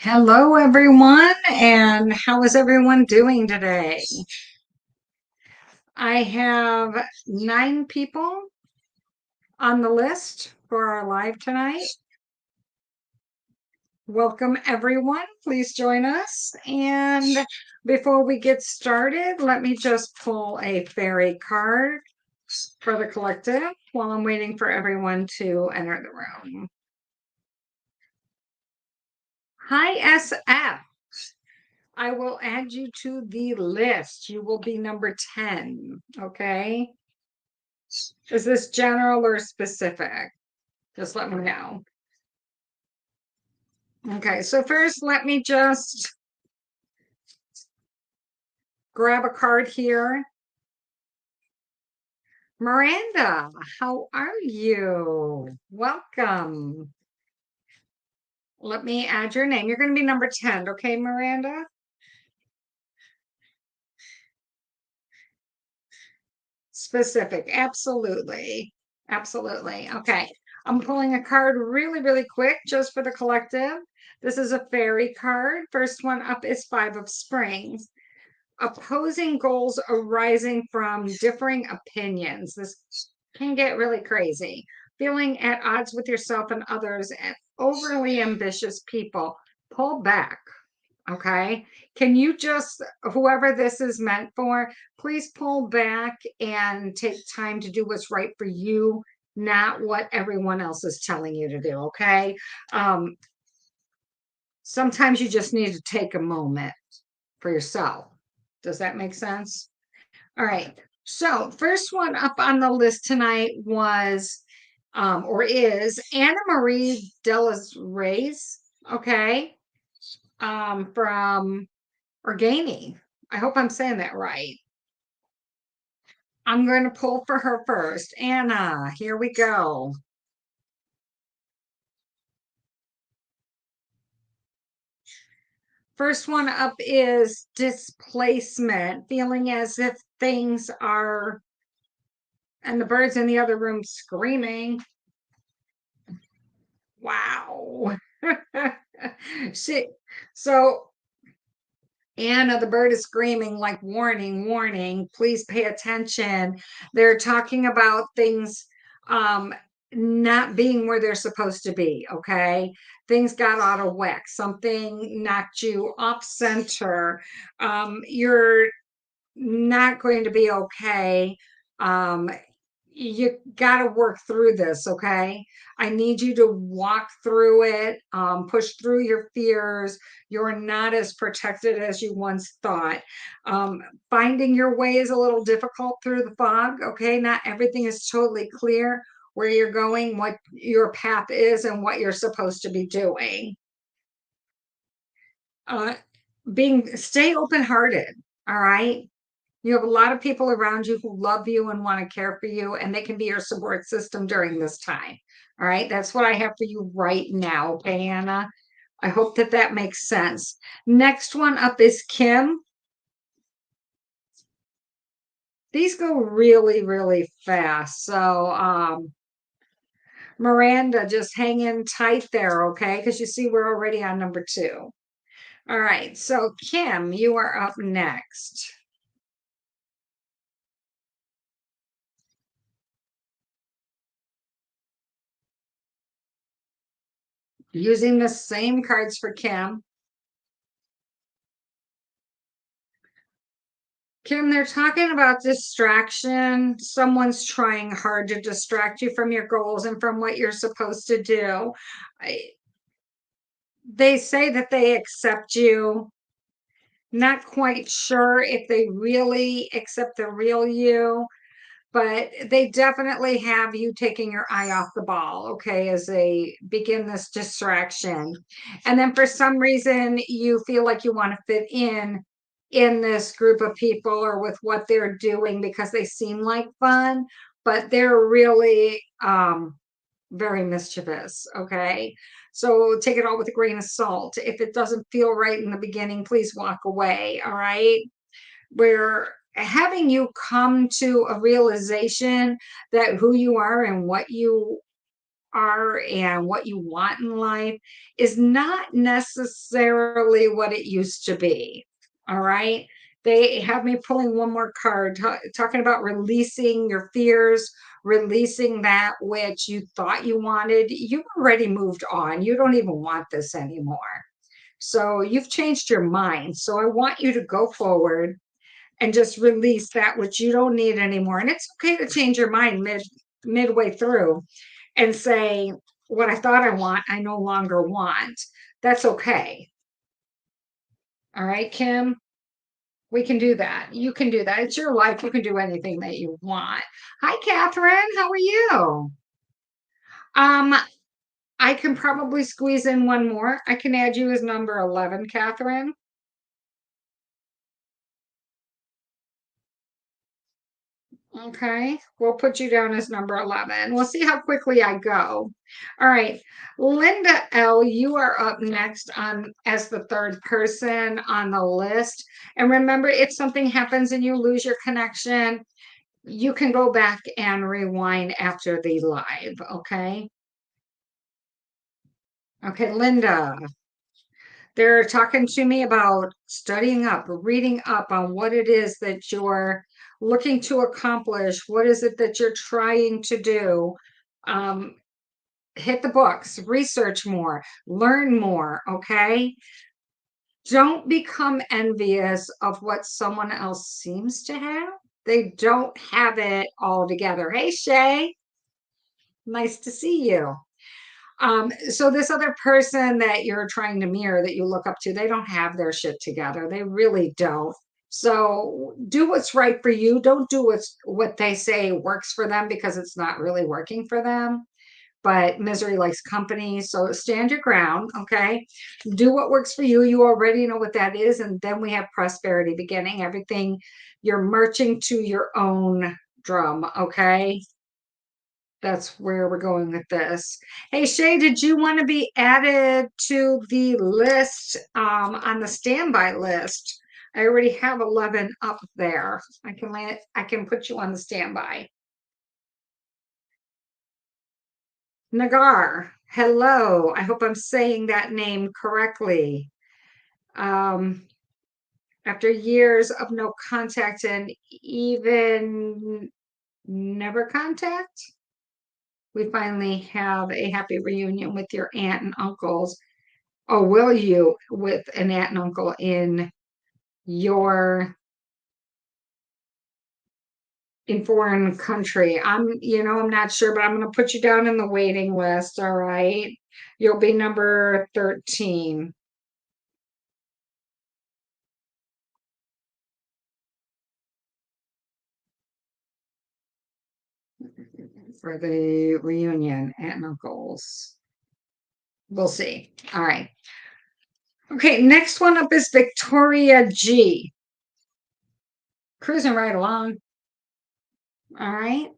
Hello, everyone, and how is everyone doing today? I have 9 people on the list for our live tonight. Welcome, everyone. Please join us. And before we get started, let me just pull a fairy card for the collective while I'm waiting for everyone to enter the room. Hi, SF. I will add you to the list. You will be number 10, okay? Is this general or specific? Just let me know. Okay, so first let me just grab a card here. Miranda, how are you? Welcome. Let me add your name. You're going to be number 10, okay, Miranda? Specific, absolutely. Absolutely. Okay. I'm pulling a card really quick just for the collective. This is a fairy card. First one up is Five of Springs. Opposing goals arising from differing opinions. This can get really crazy. Feeling at odds with yourself and others and overly ambitious people. Pull back. Okay. Can you just, whoever this is meant for, please pull back and take time to do what's right for you, not what everyone else is telling you to do. Okay. Um, Sometimes you just need to take a moment for yourself. Does that make sense? All right. So, first one up on the list tonight was, or is Anna Marie Della's Race. Okay. From Organi. I hope I'm saying that right. I'm going to pull for her first. Anna, here we go. First one up is displacement, feeling as if things are, and the birds in the other room screaming. Wow. See, so Anna, the bird is screaming like warning, warning, please pay attention. They're talking about things not being where they're supposed to be, okay? Things got out of whack. Something knocked you off center. You're not going to be okay. Um, you got to work through this, okay? I need you to walk through it, push through your fears. You're not as protected as you once thought. Um, Finding your way is a little difficult through the fog, okay? Not everything is totally clear where you're going, what your path is, and what you're supposed to be doing. Uh, Stay open-hearted, all right? You have a lot of people around you who love you and want to care for you, and they can be your support system during this time. All right. That's what I have for you right now. Okay, Anna. I hope that that makes sense. Next one up is Kim. These go really fast. So, Miranda, just hang in tight there. Okay. Because you see, we're already on number 2. All right. So, Kim, you are up next. Using the same cards for Kim. Kim, they're talking about distraction. Someone's trying hard to distract you from your goals and from what you're supposed to do. They say that they accept you. Not quite sure if they really accept the real you, but they definitely have you taking your eye off the ball, okay, as they begin this distraction. And then for some reason, you feel like you want to fit in this group of people or with what they're doing because they seem like fun, but they're really very mischievous, okay? So take it all with a grain of salt. If it doesn't feel right in the beginning, please walk away, all right? We're having you come to a realization that who you are and what you are and what you want in life is not necessarily what it used to be. All right. They have me pulling one more card, talking about releasing your fears, releasing that which you thought you wanted. You've already moved on. You don't even want this anymore. So you've changed your mind. So I want you to go forward and just release that which you don't need anymore. And it's okay to change your mind midway through and say, what I thought I want, I no longer want. That's okay. All right, Kim, we can do that. You can do that. It's your life. You can do anything that you want. Hi, Catherine. How are you? Um, I can probably squeeze in one more. I can add you as number 11, Catherine. Okay, we'll put you down as number 11. We'll see how quickly I go. All right, Linda L., you are up next on as the third person on the list. And remember, if something happens and you lose your connection, you can go back and rewind after the live, okay? Okay, Linda, they're talking to me about studying up, reading up on what it is that you're looking to accomplish. What is it that you're trying to do? Um, Hit the books, research more, learn more, okay? Don't become envious of what someone else seems to have. They don't have it all together. Hey, Shay, nice to see you. So this other person that you're trying to mirror that you look up to, they don't have their shit together. They really don't. So do what's right for you. Don't do what they say works for them because it's not really working for them. But misery likes company. So stand your ground, okay? Do what works for you. You already know what that is. And then we have prosperity beginning. Everything you're marching to your own drum, okay? That's where we're going with this. Hey, Shay, did you want to be added to the list on the standby list? I already have 11 up there. I can put you on the standby. Nagar, hello. I hope I'm saying that name correctly. Um, After years of no contact and even never contact, we finally have a happy reunion with your aunt and uncles. Or will you with an aunt and uncle in your in foreign country? I'm not sure, but I'm going to put you down in the waiting list. All right. You'll be number 13 for the reunion, aunt and uncles. We'll see. All right. Okay, next one up is Victoria G. Cruising right along. All right.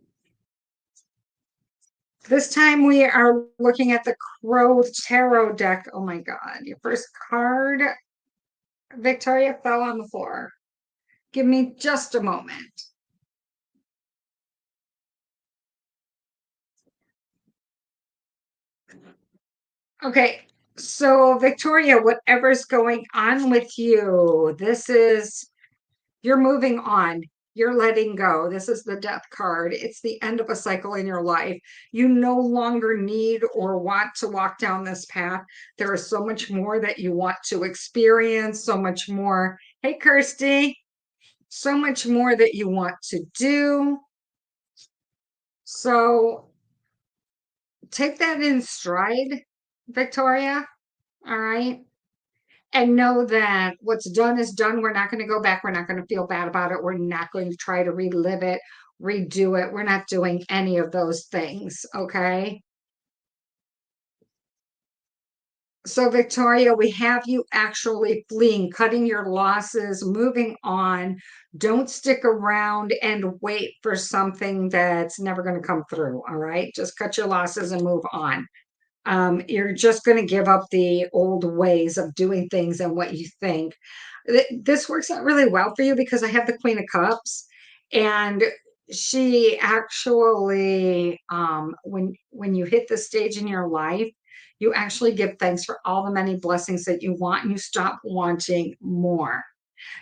This time we are looking at the Crow Tarot deck. Oh my God. Your first card, Victoria, fell on the floor. Give me just a moment. Okay. So, Victoria, whatever's going on with you, you're moving on. You're letting go. This is the death card. It's the end of a cycle in your life. You no longer need or want to walk down this path. There is so much more that you want to experience, so much more. Hey, Kirsty, so much more that you want to do. So take that in stride, Victoria. All right. And know that what's done is done. We're not going to go back. We're not going to feel bad about it. We're not going to try to relive it, redo it. We're not doing any of those things. Okay. So, Victoria, we have you actually fleeing, cutting your losses, moving on. Don't stick around and wait for something that's never going to come through. All right. Just cut your losses and move on. You're just going to give up the old ways of doing things and what you think. This works out really well for you because I have the Queen of Cups, and she actually, when you hit the stage in your life, you actually give thanks for all the many blessings that you want, and you stop wanting more.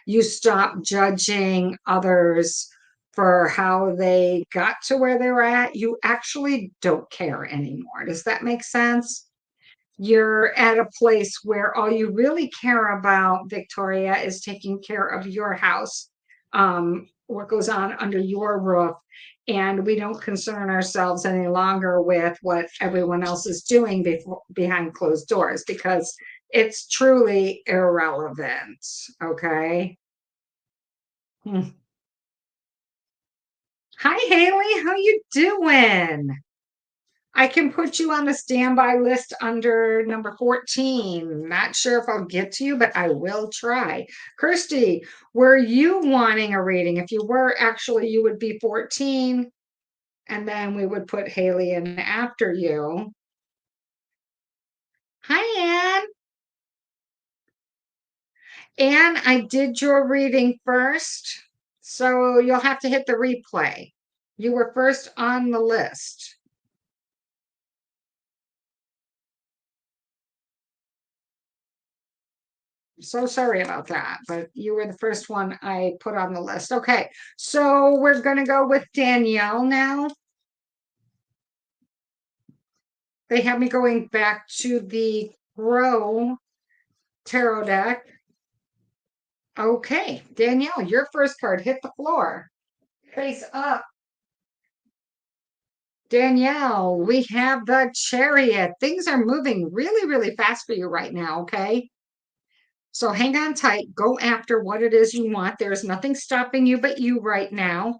You stop judging others for how they got to where they're at. You actually don't care anymore. Does that make sense? You're at a place where all you really care about, Victoria, is taking care of your house, what goes on under your roof. And we don't concern ourselves any longer with what everyone else is doing behind closed doors because it's truly irrelevant. Okay. Hmm. Hi, Haley. How you doing? I can put you on the standby list under number 14. Not sure if I'll get to you, but I will try. Kirsty, were you wanting a reading? If you were, actually, you would be 14, and then we would put Haley in after you. Hi, Anne. Anne, I did your reading first, so you'll have to hit the replay. You were first on the list. So sorry about that, but you were the first one I put on the list. Okay, so we're gonna go with Danielle now. They have me going back to the Crow tarot deck. Okay, Danielle, your first card hit the floor. Face up. Danielle, we have the Chariot. Things are moving really, really fast for you right now, okay? So hang on tight. Go after what it is you want. There's nothing stopping you but you right now.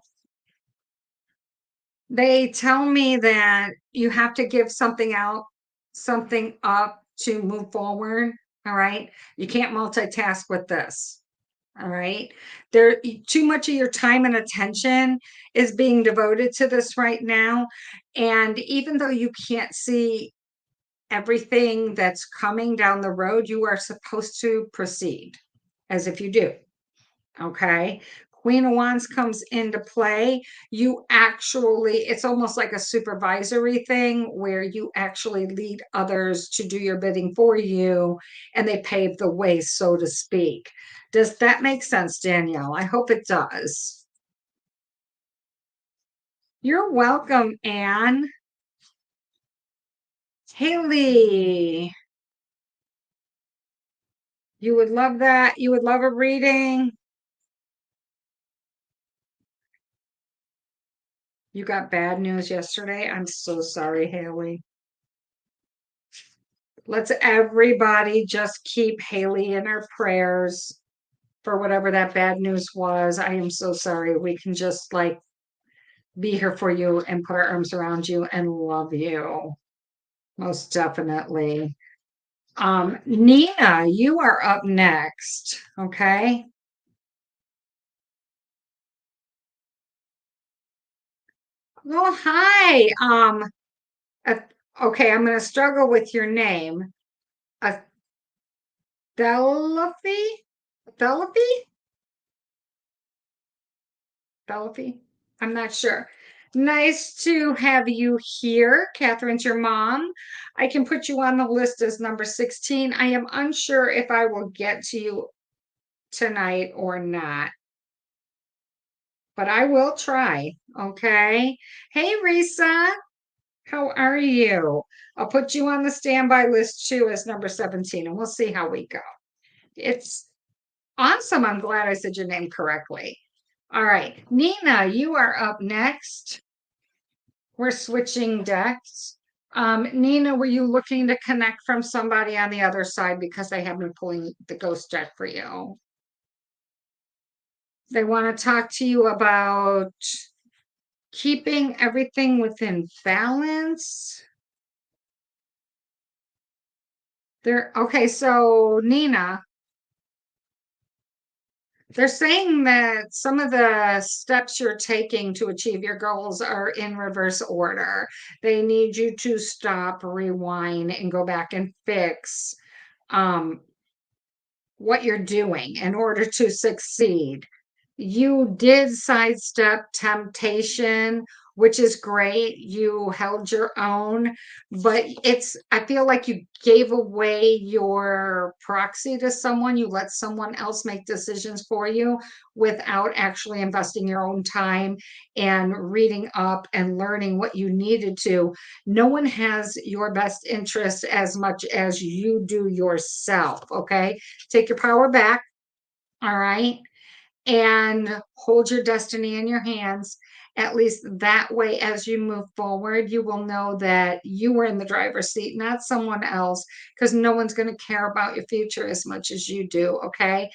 They tell me that you have to give something out, something up to move forward. All right. You can't multitask with this. All right. There, too much of your time and attention is being devoted to this right now. And even though you can't see everything that's coming down the road, you are supposed to proceed as if you do. Okay. Queen of Wands comes into play. You actually, it's almost like a supervisory thing where you actually lead others to do your bidding for you and they pave the way, so to speak. Does that make sense, Danielle? I hope it does. You're welcome, Anne. Haley, you would love that. You would love a reading. You got bad news yesterday. I'm so sorry, Haley. Let's everybody just keep Haley in our prayers for whatever that bad news was. I am so sorry. We can just like be here for you and put our arms around you and love you. Most definitely. Nina, you are up next. Okay. Oh, hi. Uh, okay, I'm gonna struggle with your name. Thelophy? Thelopy? Penelope? I'm not sure. Nice to have you here. Catherine's your mom. I can put you on the list as number 16. I am unsure if I will get to you tonight or not, but I will try. Okay. Hey, Risa, how are you? I'll put you on the standby list too as number 17, and we'll see how we go. It's awesome. I'm glad I said your name correctly. All right. Nina, you are up next. We're switching decks. Nina, were you looking to connect from somebody on the other side because they have been pulling the ghost deck for you? They want to talk to you about keeping everything within balance. They're okay, so Nina, they're saying that some of the steps you're taking to achieve your goals are in reverse order. They need you to stop, rewind, and go back and fix um, what you're doing in order to succeed. You did sidestep temptation, which is great. You held your own, but I feel like you gave away your proxy to someone. You let someone else make decisions for you without actually investing your own time and reading up and learning what you needed to. No one has your best interest as much as you do yourself. Okay. Take your power back. All right, and hold your destiny in your hands. At least that way, as you move forward, you will know that you were in the driver's seat, not someone else, because no one's going to care about your future as much as you do. Okay.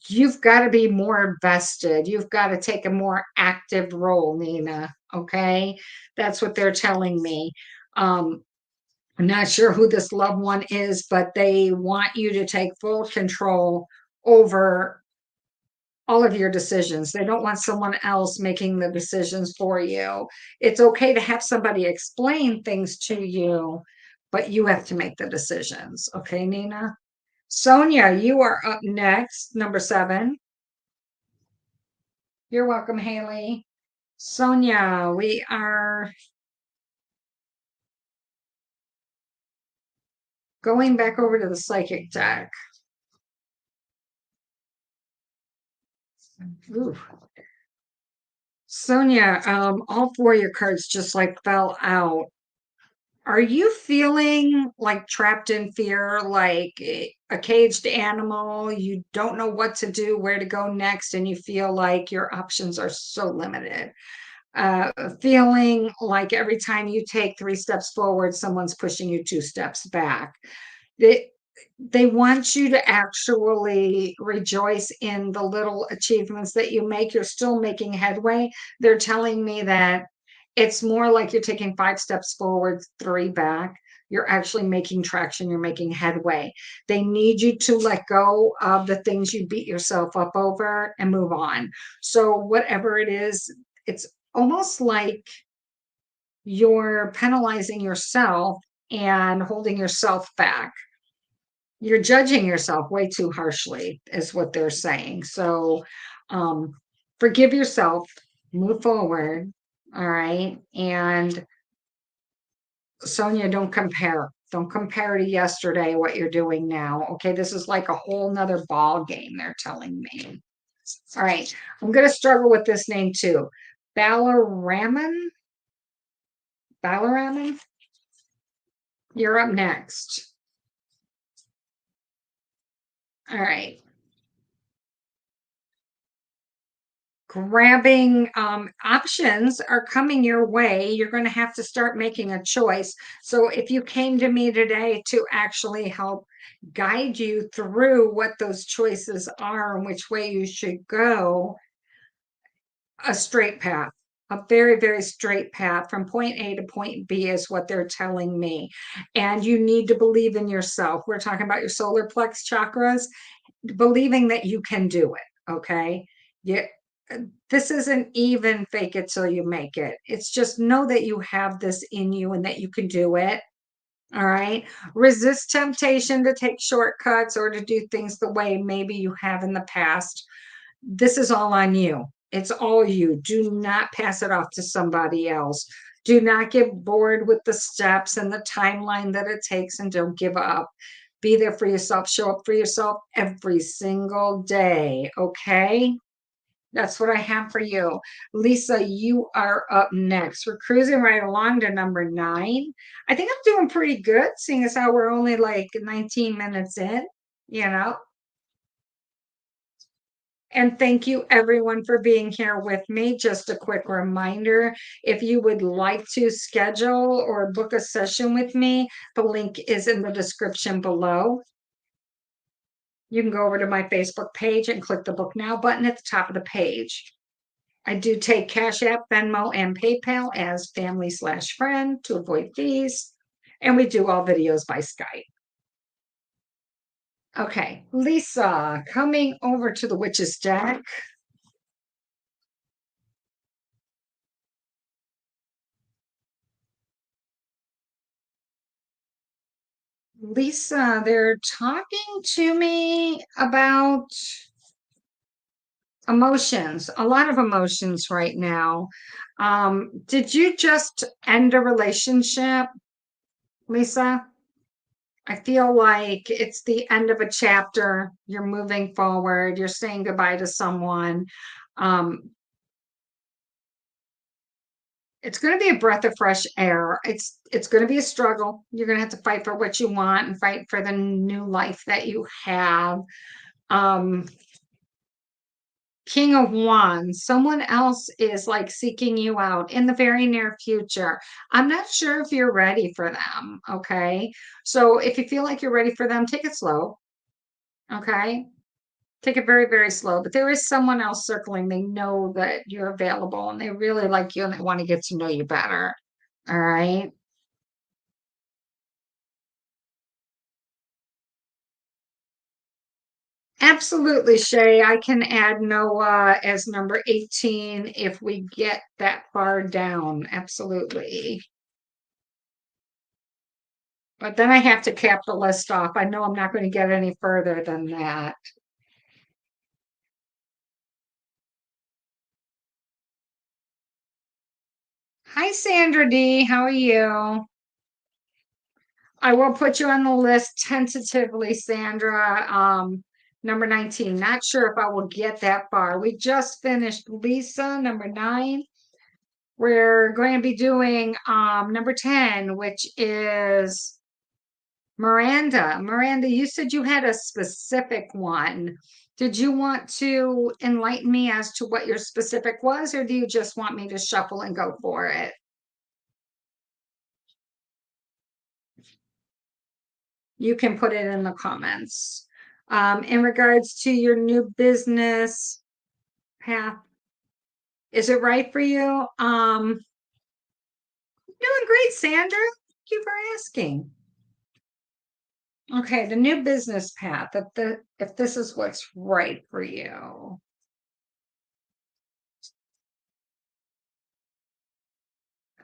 You've got to be more vested. You've got to take a more active role, Nina. Okay. That's what they're telling me. Um, I'm not sure who this loved one is, but they want you to take full control over all of your decisions. They don't want someone else making the decisions for you. It's okay to have somebody explain things to you, but you have to make the decisions. Okay, Nina? Sonia, you are up next, number 7. You're welcome, Haley. Sonia, we are going back over to the psychic deck. Ooh. Sonia, all 4 of your cards just like fell out. Are you feeling like trapped in fear, like a caged animal? You don't know what to do, where to go next, and you feel like your options are so limited. Feeling like every time you take 3 steps forward, someone's pushing you 2 steps back. They, they want you to actually rejoice in the little achievements that you make. You're still making headway. They're telling me that it's more like you're taking 5 steps forward, 3 back. You're actually making traction, you're making headway. They need you to let go of the things you beat yourself up over and move on. So, whatever it is, it's almost like you're penalizing yourself and holding yourself back. You're judging yourself way too harshly, is what they're saying. So, um, forgive yourself, move forward. All right. And Sonia, don't compare. Don't compare to yesterday what you're doing now. Okay. This is like a whole nother ball game, they're telling me. All right. I'm going to struggle with this name too. 𝕯𝖛𝖛𝖗. 𝕯𝖛𝖛. You're up next. All right. Grabbing options are coming your way. You're going to have to start making a choice. So, if you came to me today to actually help guide you through what those choices are and which way you should go, a straight path, a very, very straight path from point A to point B is what they're telling me. And you need to believe in yourself. We're talking about your solar plex chakras, believing that you can do it. Okay. Yeah. This isn't even fake it till you make it. It's just know that you have this in you and that you can do it. All right. Resist temptation to take shortcuts or to do things the way maybe you have in the past. This is all on you. It's all you. Do not pass it off to somebody else. Do not get bored with the steps and the timeline that it takes and don't give up. Be there for yourself. Show up for yourself every single day. Okay. That's what I have for you. Lisa, you are up next. We're cruising right along to number 9. I think I'm doing pretty good, seeing as how we're only like 19 minutes in, you know. And thank you everyone for being here with me. Just a quick reminder, if you would like to schedule or book a session with me, the link is in the description below. You can go over to my Facebook page and click the book now button at the top of the page. I do take Cash App, Venmo, and PayPal as family/friend to avoid fees. And we do all videos by Skype. Okay, Lisa, coming over to the Witch's deck. Lisa, they're talking to me about Emotions, a lot of emotions right now. Did you just end a relationship, Lisa? I feel like it's the end of a chapter. You're moving forward. You're saying goodbye to someone. Um, it's going to be a breath of fresh air. It's going to be a struggle. You're going to have to fight for what you want and fight for the new life that you have. Um, King of Wands, someone else is like seeking you out in the very near future. I'm not sure if you're ready for them. Okay. So if you feel like you're ready for them, take it slow. Okay. Take it very, very slow. But there is someone else circling. They know that you're available and they really like you and they want to get to know you better. All right. Absolutely, Shay. I can add Noah as number 18 if we get that far down. Absolutely. But then I have to cap the list off. I know I'm not going to get any further than that. Hi, Sandra D. How are you? I will put you on the list tentatively, Sandra. Number 19. Not sure if I will get that far. We just finished Lisa, number 9. We're going to be doing number 10, which is Miranda. Miranda, you said you had a specific one. Did you want to enlighten me as to what your specific was, or do you just want me to shuffle and go for it? You can put it in the comments. In regards to your new business path, is it right for you? Doing great, Sandra. Thank you for asking. Okay, the new business path, if this is what's right for you.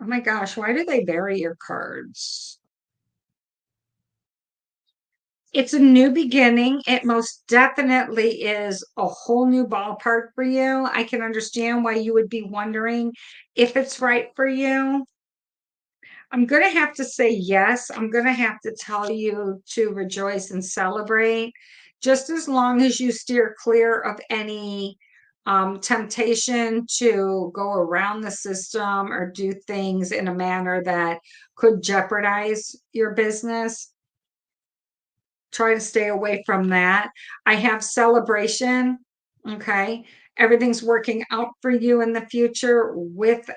Oh my gosh, why do they bury your cards? It's a new beginning. It most definitely is a whole new ballpark for you. I can understand why you would be wondering if it's right for you. I'm going to have to say yes. I'm going to have to tell you to rejoice and celebrate, just as long as you steer clear of any temptation to go around the system or do things in a manner that could jeopardize your business. Try to stay away from that. I have celebration. Okay. Everything's working out for you in the future with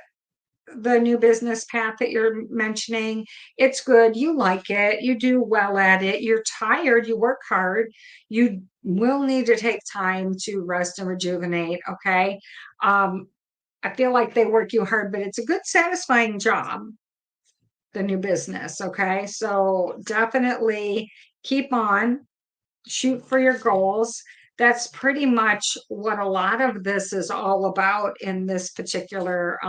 the new business path that you're mentioning. It's good. You like it. You do well at it. You're tired. You work hard. You will need to take time to rest and rejuvenate. Okay. Um, I feel like they work you hard, but it's a good, satisfying job, the new business. Okay. So definitely keep on, shoot for your goals. That's pretty much what a lot of this is all about in this particular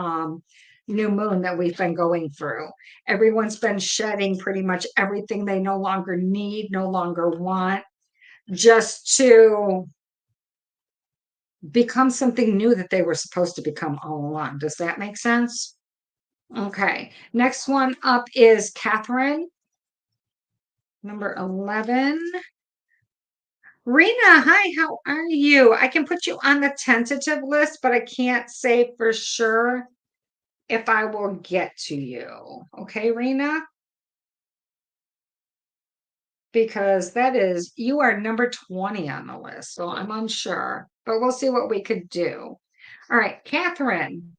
new moon that we've been going through. Everyone's been shedding pretty much everything they no longer need, no longer want, just to become something new that they were supposed to become all along. Does that make sense? Okay. Next one up is Catherine, number 11. Rena, hi, how are you? I can put you on the tentative list, but I can't say for sure if I will get to you. Okay, Rena? Because that is, you are number 20 on the list, so I'm unsure, but we'll see what we could do. All right, Catherine.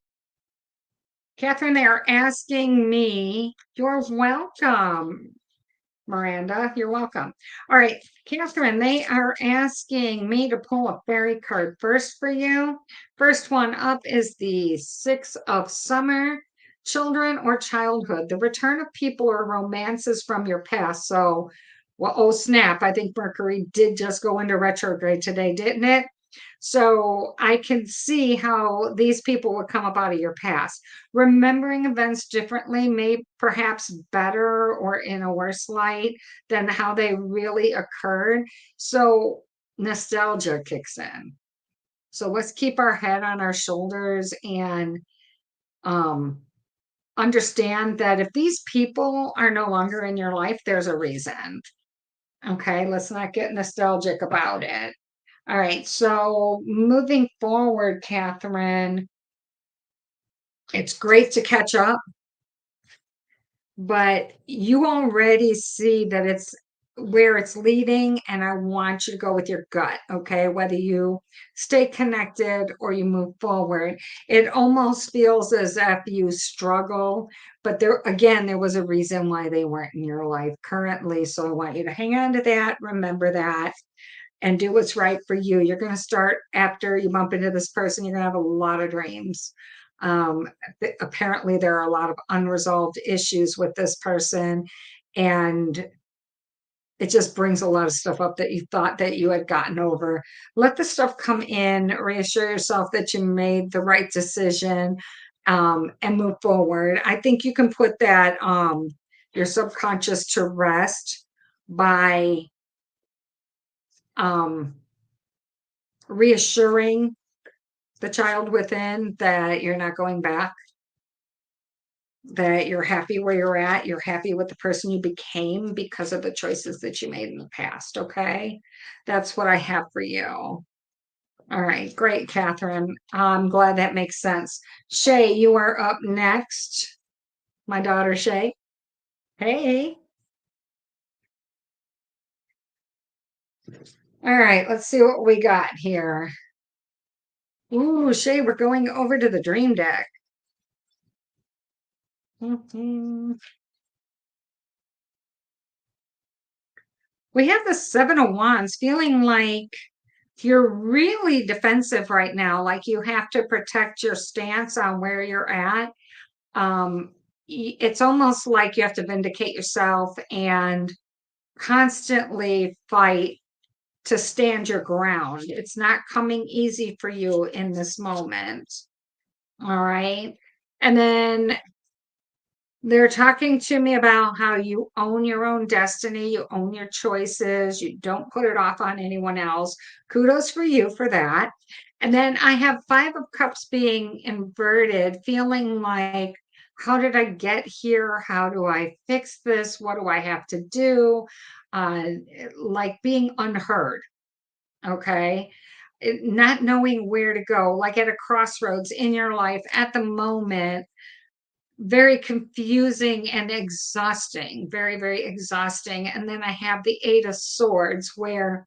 Catherine, they are asking me, you're welcome. Miranda, you're welcome. All right, Catherine, they are asking me to pull a fairy card first for you. First one up is the Six of Summer, children or childhood, the return of people or romances from your past. So, well, oh snap, I think Mercury did just go into retrograde today, didn't it? So I can see how these people would come up out of your past. Remembering events differently may perhaps better or in a worse light than how they really occurred. So nostalgia kicks in. So let's keep our head on our shoulders and um, understand that if these people are no longer in your life, there's a reason. Okay, let's not get nostalgic about it. All right, so moving forward, Catherine, it's great to catch up, but you already see that it's where it's leading, and I want you to go with your gut, okay? Whether you stay connected or you move forward, it almost feels as if you struggle, but there again, there was a reason why they weren't in your life currently. So I want you to hang on to that, remember that, and do what's right for you. You're going to start after you bump into this person, you're going to have a lot of dreams. Um, Apparently, there are a lot of unresolved issues with this person, and it just brings a lot of stuff up that you thought that you had gotten over. Let the stuff come in, reassure yourself that you made the right decision, and move forward. I think you can put that your subconscious to rest by um, reassuring the child within that you're not going back, that you're happy where you're at, you're happy with the person you became because of the choices that you made in the past. Okay. That's what I have for you. All right. Great, Catherine. I'm glad that makes sense. Shay, you are up next. My daughter, Shay. Hey. All right. Let's see what we got here. Ooh, Shay, we're going over to the dream deck. Mhm. We have the Seven of Wands, feeling like you're really defensive right now, like you have to protect your stance on where you're at. It's almost like you have to vindicate yourself and constantly fight to stand your ground. It's not coming easy for you in this moment. All right. And then they're talking to me about how you own your own destiny, you own your choices, you don't put it off on anyone else. Kudos for you for that. And then I have Five of Cups being inverted, feeling like, how did I get here? How do I fix this? What do I have to do? Uh, like being unheard. Okay. Not knowing where to go, like at a crossroads in your life at the moment, very confusing and exhausting, very, very exhausting. And then I have the Eight of Swords, where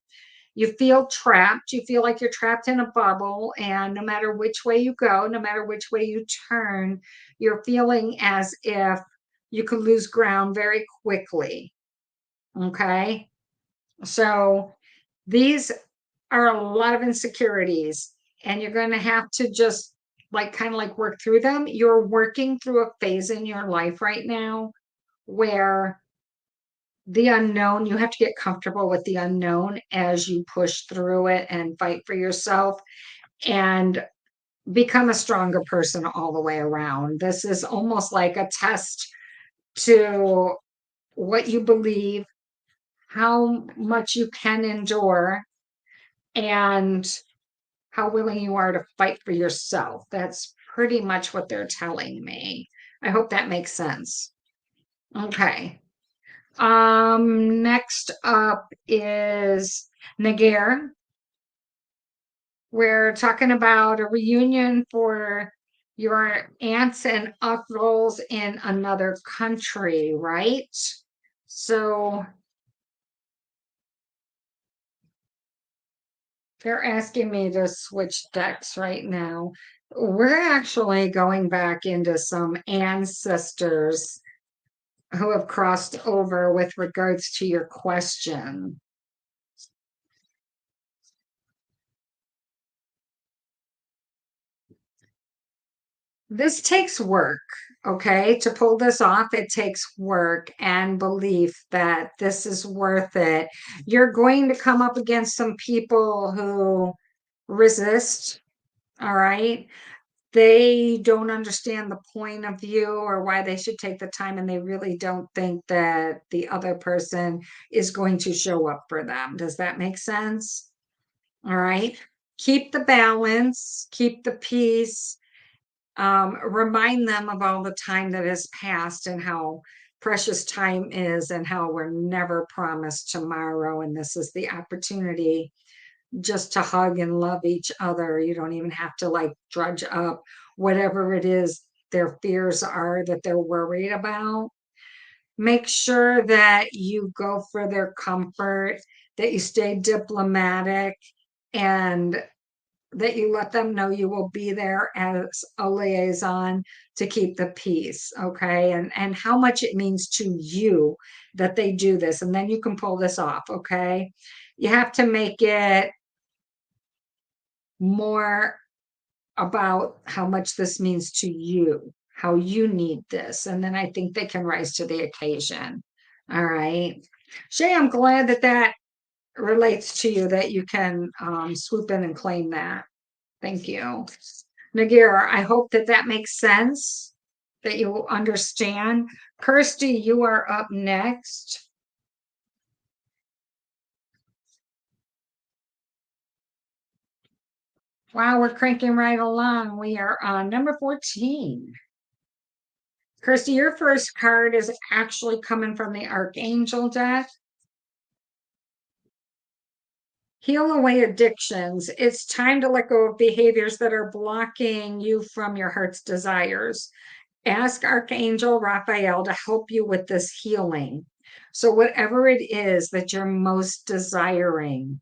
you feel trapped. You feel like you're trapped in a bubble. And no matter which way you go, no matter which way you turn, you're feeling as if you could lose ground very quickly. Okay. So these are a lot of insecurities, and you're going to have to just like kind of like work through them. You're working through a phase in your life right now where the unknown, you have to get comfortable with the unknown as you push through it and fight for yourself and become a stronger person all the way around. This is almost like a test to what you believe, how much you can endure, and how willing you are to fight for yourself. That's pretty much what they're telling me. I hope that makes sense. Okay. Next up is Nagar. We're talking about a reunion for your aunts and uncles in another country, right? So they're asking me to switch decks right now. We're actually going back into some ancestors who have crossed over with regards to your question. This takes work, okay? To pull this off, it takes work and belief that this is worth it. You're going to come up against some people who resist, all right? They don't understand the point of view or why they should take the time, and they really don't think that the other person is going to show up for them. Does that make sense? All right. Keep the balance, keep the peace, remind them of all the time that has passed and how precious time is and how we're never promised tomorrow. And this is the opportunity just to hug and love each other. You don't even have to like drudge up whatever it is their fears are that they're worried about. Make sure that you go for their comfort, that you stay diplomatic, and that you let them know you will be there as a liaison to keep the peace, okay? And how much it means to you that they do this, and then you can pull this off, okay? You have to make it more about how much this means to you, how you need this, and then I think they can rise to the occasion. All right. Shay, I'm glad that that relates to you, that you can swoop in and claim that. Thank you. Nagira, I hope that that makes sense, that you understand. Kirsty, you are up next. Wow, we're cranking right along. We are on number 14. Kirsty, your first card is actually coming from the Archangel deck. Heal away addictions. It's time to let go of behaviors that are blocking you from your heart's desires. Ask Archangel Raphael to help you with this healing. So, whatever it is that you're most desiring,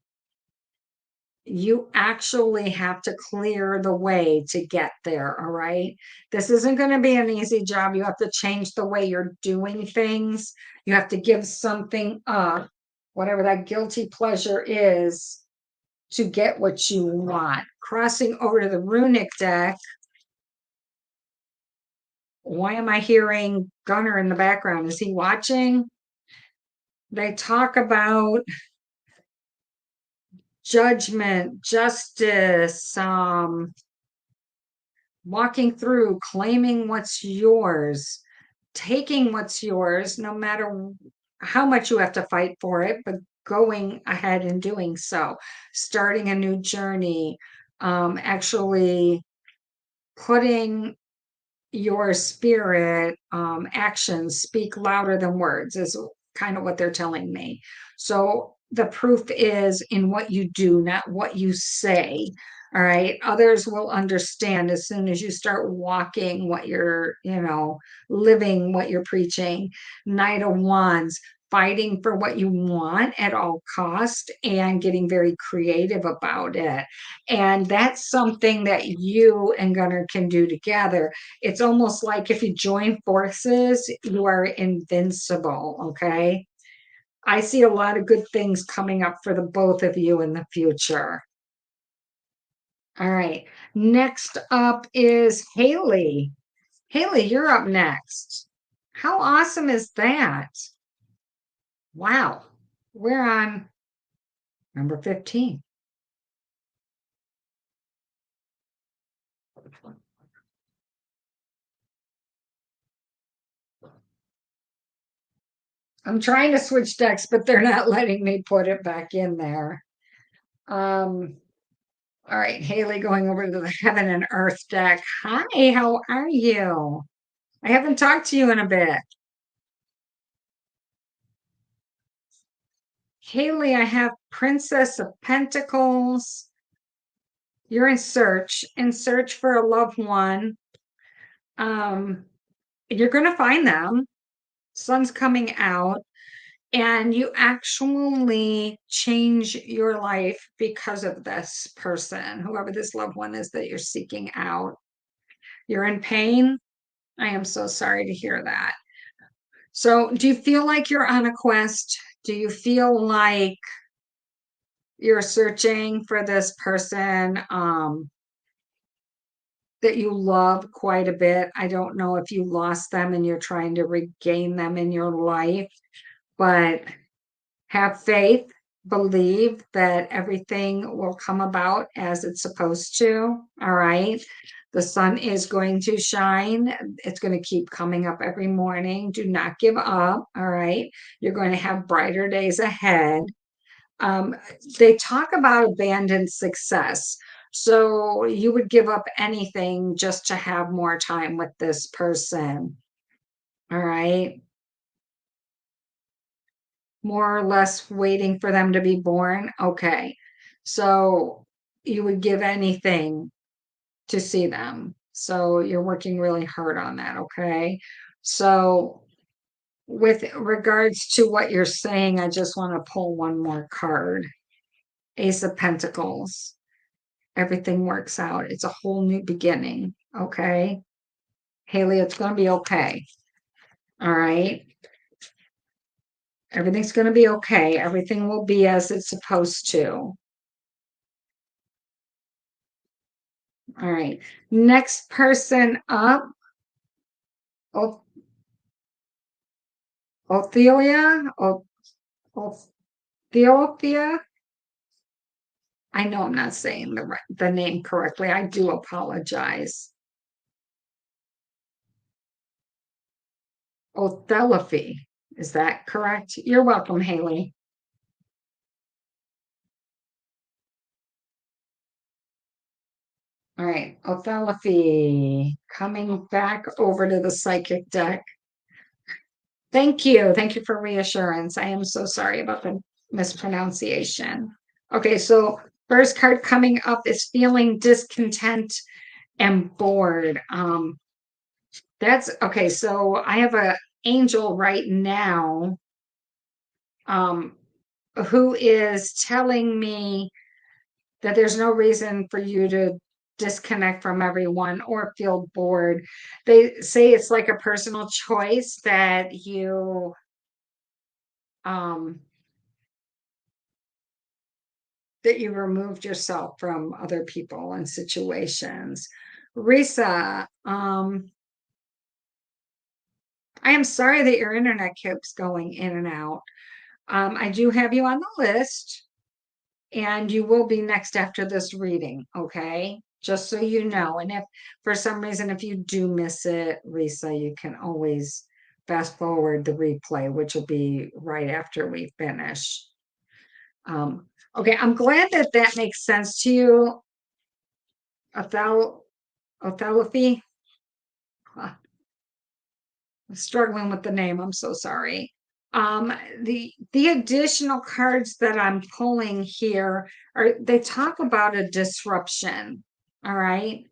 you actually have to clear the way to get there. All right. This isn't going to be an easy job. You have to change the way you're doing things. You have to give something up, whatever that guilty pleasure is, to get what you want. Crossing over to the runic deck. Why am I hearing Gunnar in the background? Is he watching? They talk about judgment, justice, walking through, claiming what's yours, taking what's yours, no matter how much you have to fight for it, but going ahead and doing so, starting a new journey, actually putting your spirit, actions speak louder than words, is kind of what they're telling me. So the proof is in what you do, not what you say. All right. Others will understand as soon as you start walking what you're, living what you're preaching. Knight of Wands, fighting for what you want at all cost and getting very creative about it. And that's something that you and Gunnar can do together. It's almost like if you join forces, you are invincible. Okay. I see a lot of good things coming up for the both of you in the future. All right. Next up is Haley. Haley, you're up next. How awesome is that? Wow. We're on number 15. I'm trying to switch decks, but they're not letting me put it back in there. All right, Haley, going over to the Heaven and Earth deck. Hi, how are you? I haven't talked to you in a bit. Haley, I have Princess of Pentacles. You're in search for a loved one. Um, you're going to find them. Sun's coming out, and you actually change your life because of this person, whoever this loved one is that you're seeking out. You're in pain. I am so sorry to hear that. So, do you feel like you're on a quest? Do you feel like you're searching for this person that you love quite a bit? I don't know if you lost them and you're trying to regain them in your life, but have faith, believe that everything will come about as it's supposed to. All right. The sun is going to shine. It's going to keep coming up every morning. Do not give up. All right. You're going to have brighter days ahead. Um, they talk about abandoned success. So you would give up anything just to have more time with this person. All right. More or less waiting for them to be born. Okay. So you would give anything to see them. So you're working really hard on that. Okay. So with regards to what you're saying, I just want to pull one more card. Ace of Pentacles. Everything works out. It's a whole new beginning. Okay. Haley, it's going to be okay. All right. Everything's going to be okay. Everything will be as it's supposed to. All right. Next person up. O- Othelia. Othelia. I know I'm not saying the name correctly. I do apologize. Othelophy. Is that correct? You're welcome, Haley. All right, Othelophy coming back over to the psychic deck. Thank you. Thank you for reassurance. I am so sorry about the mispronunciation. Okay, so first card coming up is feeling discontent and bored. That's okay. So I have a angel right now, um, who is telling me that there's no reason for you to disconnect from everyone or feel bored. They say it's like a personal choice that um you removed yourself from other people and situations. Risa, I am sorry that your internet keeps going in and out. I do have you on the list. And you will be next after this reading, okay? Just so you know. And if for some reason, if you do miss it, Risa, you can always fast forward the replay, which will be right after we finish. Okay, I'm glad that that makes sense to you, Othelophy. I'm struggling with the name. I'm so sorry. The additional cards that I'm pulling here are they talk about a disruption. All right.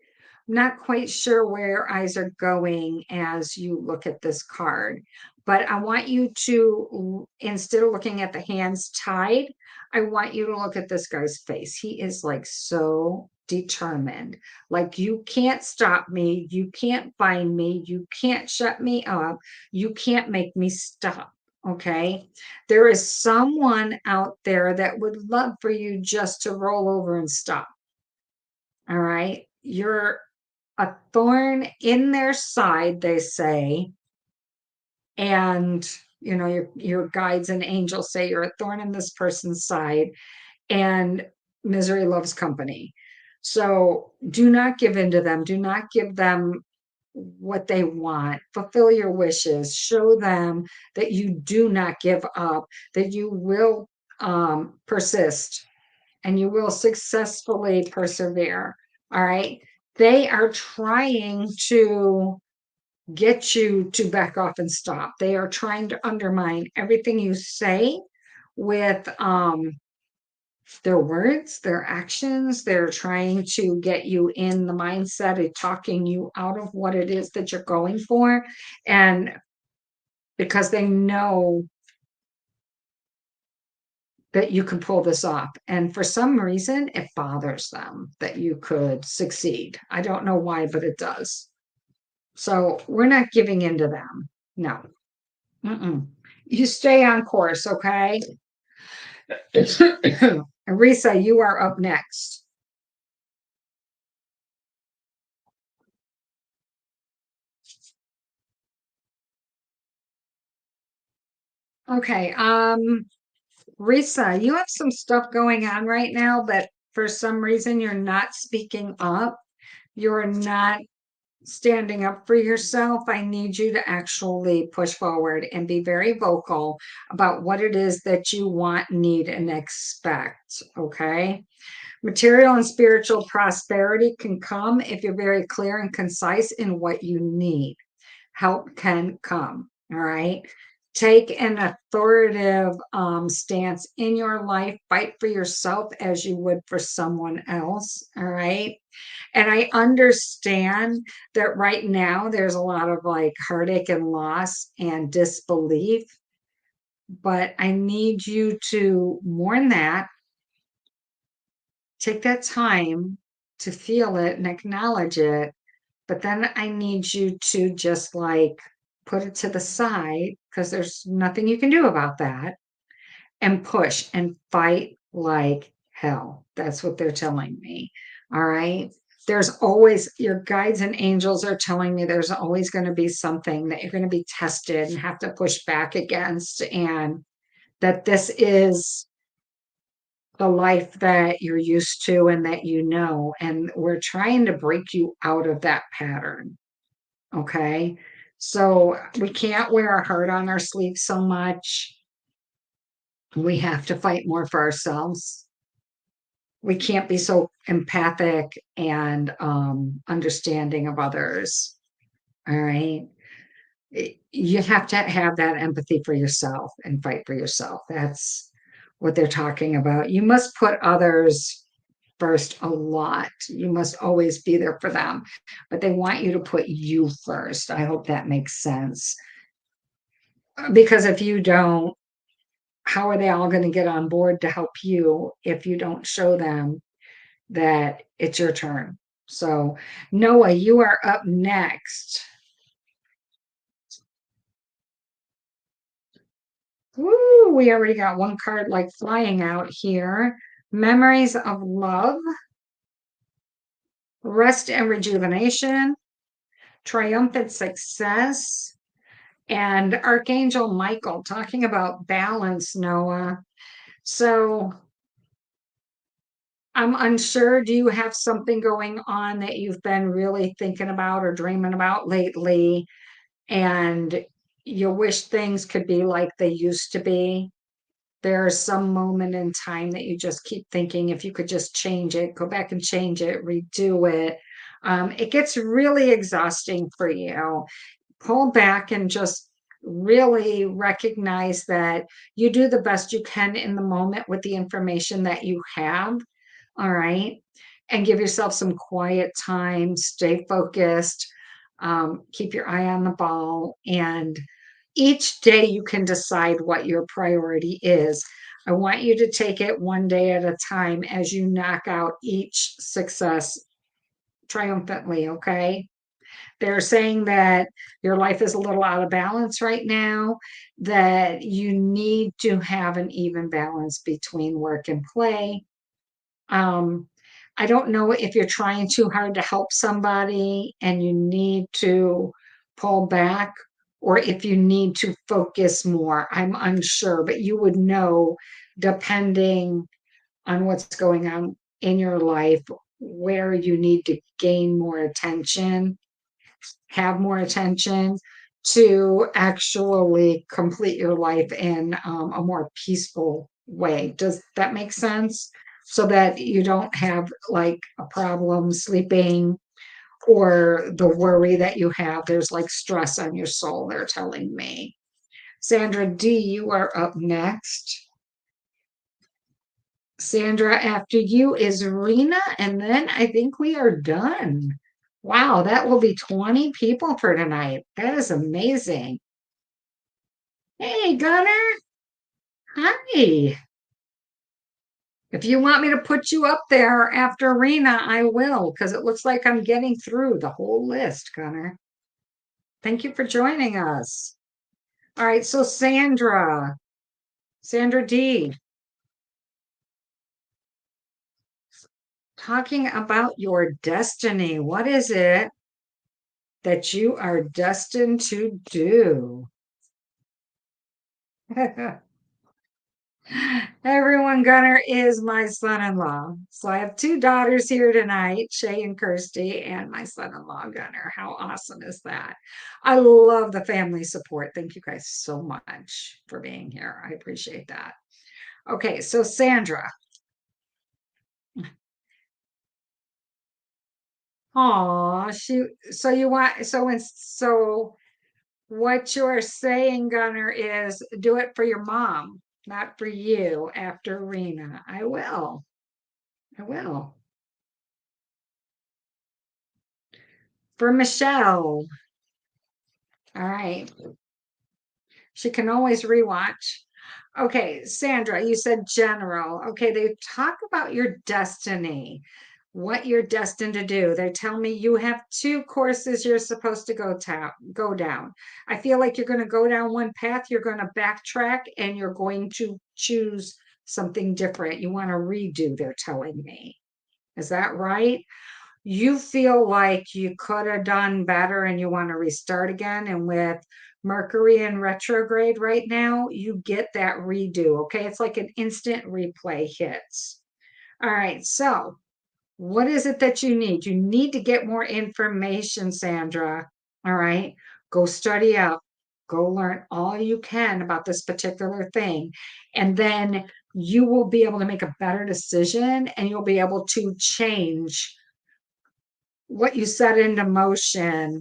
I'm not quite sure where your eyes are going as you look at this card, but I want you to, instead of looking at the hands tied, I want you to look at this guy's face. He is like so determined. Like, you can't stop me. You can't bind me. You can't shut me up. You can't make me stop. Okay. There is someone out there that would love for you just to roll over and stop. All right. You're a thorn in their side, they say. And, your guides and angels say you're a thorn in this person's side, and misery loves company. So do not give in to them. Do not give them what they want. Fulfill your wishes. Show them that you do not give up, that you will persist and you will successfully persevere. All right. They are trying to get you to back off and stop. They are trying to undermine everything you say with their words, their actions. They're trying to get you in the mindset of talking you out of what it is that you're going for. And because they know that you can pull this off. And for some reason, it bothers them that you could succeed. I don't know why, but it does. So we're not giving in to them. No. Mm-mm. You stay on course, okay? Arisa, you are up next. Okay, Risa, you have some stuff going on right now, but for some reason you're not speaking up. You're not standing up for yourself, I need you to actually push forward and be very vocal about what it is that you want, need, and expect. Okay. Material and spiritual prosperity can come if you're very clear and concise in what you need. Help can come. All right. Take an authoritative stance in your life. Fight for yourself as you would for someone else. All right. And I understand that right now there's a lot of like heartache and loss and disbelief, but I need you to mourn that, take that time to feel it and acknowledge it. But then I need you to just like put it to the side because there's nothing you can do about that, and push and fight like hell. That's what they're telling me. All right. There's always, your guides and angels are telling me there's always going to be something that you're going to be tested and have to push back against, and that this is the life that you're used to and that you know. And we're trying to break you out of that pattern. Okay. So we can't wear our heart on our sleeve so much. We have to fight more for ourselves. We can't be so empathic and understanding of others. All right. You have to have that empathy for yourself and fight for yourself. That's what they're talking about. You must put others first a lot. You must always be there for them, but they want you to put you first. I hope that makes sense. Because if you don't, how are they all going to get on board to help you if you don't show them that it's your turn? So, Noah, you are up next. Woo, we already got one card like flying out here. Memories of love, rest and rejuvenation, triumphant success, and Archangel Michael talking about balance, Noah. So I'm unsure. Do you have something going on that you've been really thinking about or dreaming about lately? And you wish things could be like they used to be? There's some moment in time that you just keep thinking, if you could just change it, go back and change it, redo it. It gets really exhausting for you. Pull back and just really recognize that you do the best you can in the moment with the information that you have. All right. And give yourself some quiet time, stay focused, keep your eye on the ball. And each day you can decide what your priority is. I want you to take it one day at a time as you knock out each success triumphantly. Okay. They're saying that your life is a little out of balance right now, that you need to have an even balance between work and play. Um, I don't know if you're trying too hard to help somebody and you need to pull back, or if you need to focus more. I'm unsure, but you would know depending on what's going on in your life where you need to gain more attention, have more attention to actually complete your life in a more peaceful way. Does that make sense? So that you don't have like a problem sleeping, or the worry that you have. There's like stress on your soul, they're telling me. Sandra D, you are up next. Sandra, after you is Rena, and then I think we are done. Wow, that will be 20 people for tonight. That is amazing. Hey, Gunner. Hi. If you want me to put you up there after Rena, I will, because it looks like I'm getting through the whole list, Gunner. Thank you for joining us. All right, so Sandra D, talking about your destiny. What is it that you are destined to do? Everyone, Gunner is my son-in-law. So I have two daughters here tonight, Shay and Kirsty, and my son-in-law, Gunner. How awesome is that? I love the family support. Thank you guys so much for being here. I appreciate that. Okay, so Sandra. Oh, so you want so what you're saying, Gunner, is do it for your mom, not for you after Rena. I will. I will. For Michelle. All right. She can always rewatch. Okay, Sandra, you said general. Okay, they talk about your destiny, what you're destined to do. They tell me you have two courses you're supposed to go down. I feel like you're going to go down one path, you're going to backtrack, and you're going to choose something different. You want to redo, they're telling me. Is that right? You feel like you could have done better and you want to restart again. And with Mercury in retrograde right now, you get that redo. Okay. It's like an instant replay hits. All right. So, what is it that you need? You need to get more information, Sandra. All right. Go study up, go learn all you can about this particular thing. And then you will be able to make a better decision and you'll be able to change what you set into motion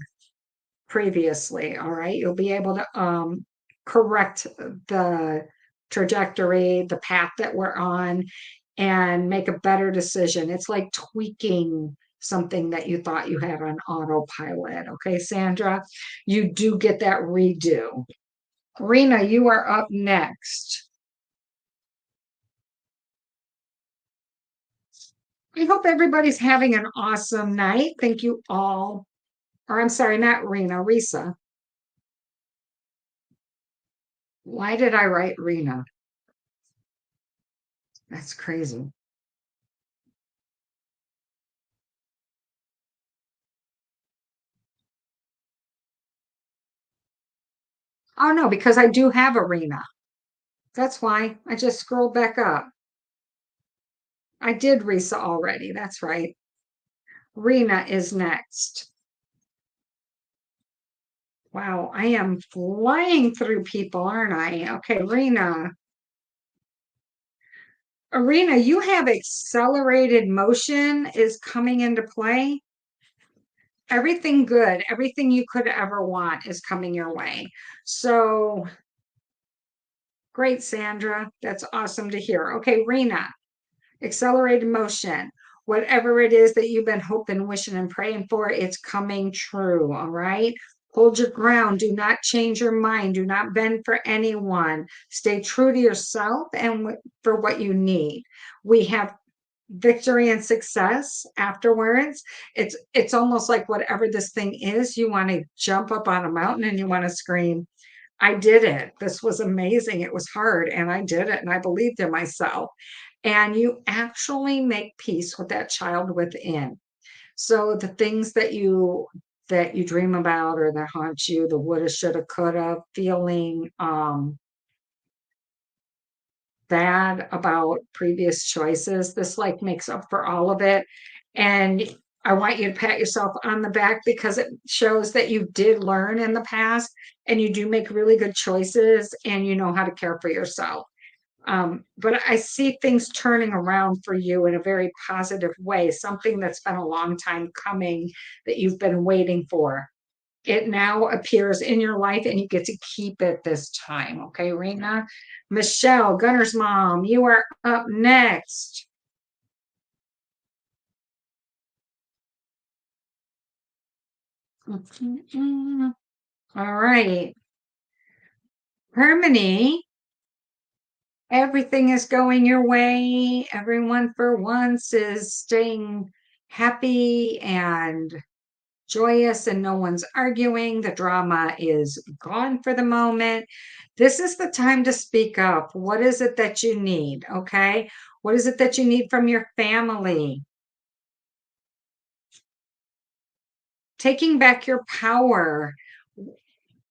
previously. All right. You'll be able to correct the trajectory, the path that we're on, and make a better decision. It's like tweaking something that you thought you had on autopilot. Okay, Sandra, you do get that redo. Rena, you are up next. I hope everybody's having an awesome night. Thank you all. Or I'm sorry, not Rena, Risa. Why did I write Rena? That's crazy. Oh no, because I do have a Rena. That's why I just scrolled back up. I did Risa already. That's right. Rena is next. Wow, I am flying through people, aren't I? Okay, Rena. Arena, you have accelerated motion is coming into play. Everything good, everything you could ever want is coming your way. So great, Sandra. That's awesome to hear. Okay, Rena, accelerated motion. Whatever it is that you've been hoping, wishing, and praying for, it's coming true. All right. Hold your ground. Do not change your mind. Do not bend for anyone. Stay true to yourself and for what you need. We have victory and success afterwards. It's almost like whatever this thing is, you want to jump up on a mountain and you want to scream, I did it. This was amazing. It was hard and I did it and I believed in myself. And you actually make peace with that child within. So the things that you dream about or that haunt you, the woulda, shoulda, coulda, feeling bad about previous choices, this like makes up for all of it. And I want you to pat yourself on the back because it shows that you did learn in the past and you do make really good choices and you know how to care for yourself. But I see things turning around for you in a very positive way, something that's been a long time coming that you've been waiting for. It now appears in your life and you get to keep it this time. Okay, Rena? Michelle, Gunner's mom, you are up next. All right. Harmony, everything is going your way. Everyone for once is staying happy and joyous and no one's arguing. The drama is gone for the moment. This is the time to speak up. What is it that you need? Okay. What is it that you need from your family? Taking back your power.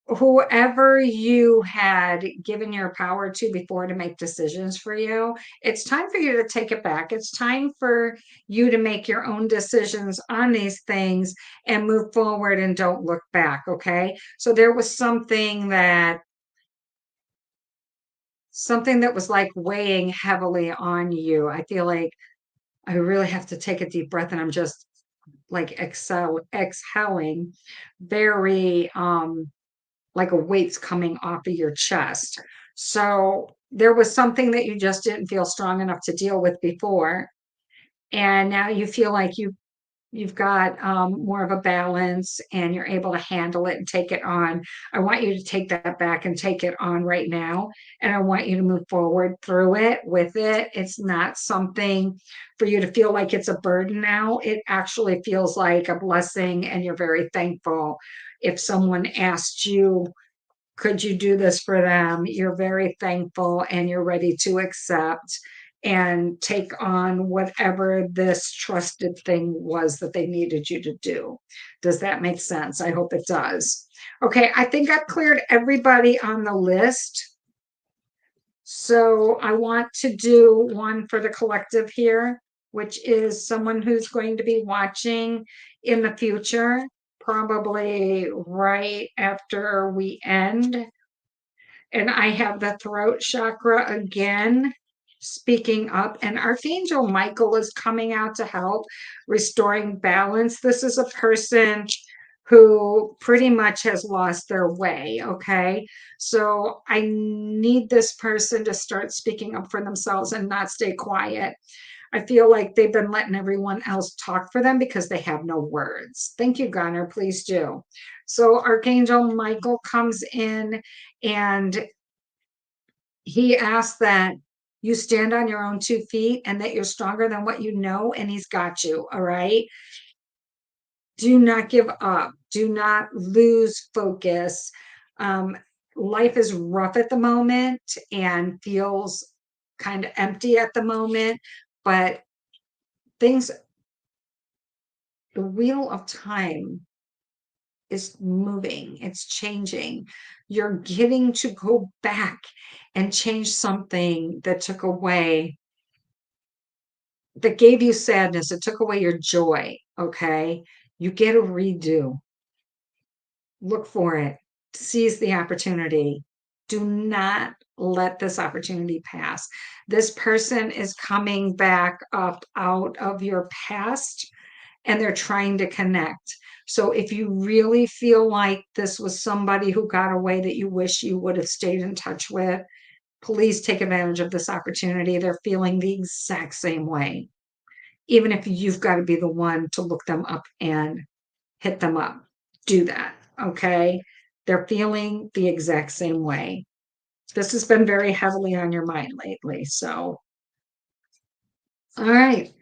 whoever you had given your power to before to make decisions for you, it's time for you to take it back. It's time for you to make your own decisions on these things and move forward and don't look back. Okay. So there was something that was like weighing heavily on you. I feel like I really have to take a deep breath and I'm just like exhaling very like a weight's coming off of your chest. So there was something that you just didn't feel strong enough to deal with before. And now you feel like you've got more of a balance and you're able to handle it and take it on. I want you to take that back and take it on right now. And I want you to move forward through it with it. It's not something for you to feel like it's a burden now. It actually feels like a blessing and you're very thankful. If someone asked you, could you do this for them? You're very thankful and you're ready to accept and take on whatever this trusted thing was that they needed you to do. Does that make sense? I hope it does. Okay, I think I've cleared everybody on the list. So I want to do one for the collective here, which is someone who's going to be watching in the future, probably right after we end. And I have the throat chakra again speaking up, and Archangel Michael is coming out to help restoring balance. This is a person who pretty much has lost their way. Okay. So I need this person to start speaking up for themselves and not stay quiet. I feel like they've been letting everyone else talk for them because they have no words. Thank you, Gunnar. Please do. So Archangel Michael comes in and he asks that you stand on your own 2 feet and that you're stronger than what you know, and he's got you. All right. Do not give up. Do not lose focus. Um, Life is rough at the moment and feels kind of empty at the moment, but things, the wheel of time is moving, it's changing. You're getting to go back and change something that took away, that gave you sadness, it took away your joy. Okay. You get a redo. Look for it, seize the opportunity. Do not let this opportunity pass. This person is coming back up out of your past and they're trying to connect. So if you really feel like this was somebody who got away that you wish you would have stayed in touch with, please take advantage of this opportunity. They're feeling the exact same way. Even if you've got to be the one to look them up and hit them up, do that. Okay. They're feeling the exact same way. This has been very heavily on your mind lately. So, all right.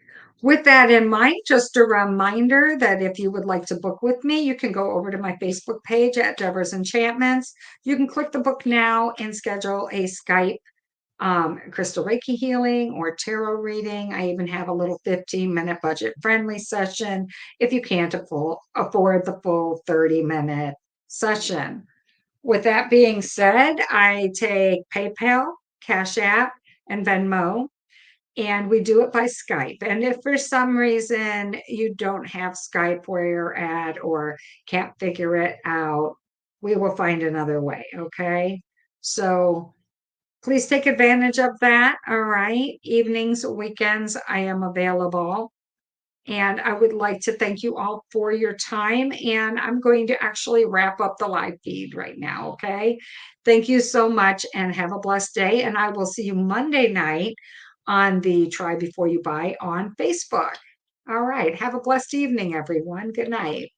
With that in mind, just a reminder that if you would like to book with me, you can go over to my Facebook page at Deborah's Enchantments. You can click the book now and schedule a Skype crystal Reiki healing or tarot reading. I even have a little 15-minute budget friendly session if you can't afford the full 30-minute session. With that being said, I take PayPal, Cash App, and Venmo, and we do it by Skype. And if for some reason you don't have Skype where you're at or can't figure it out, we will find another way. Okay. So please take advantage of that. All right. Evenings, weekends, I am available. And I would like to thank you all for your time. And I'm going to actually wrap up the live feed right now. Okay. Thank you so much and have a blessed day. And I will see you Monday night on the Try Before You Buy on Facebook. All right. Have a blessed evening, everyone. Good night.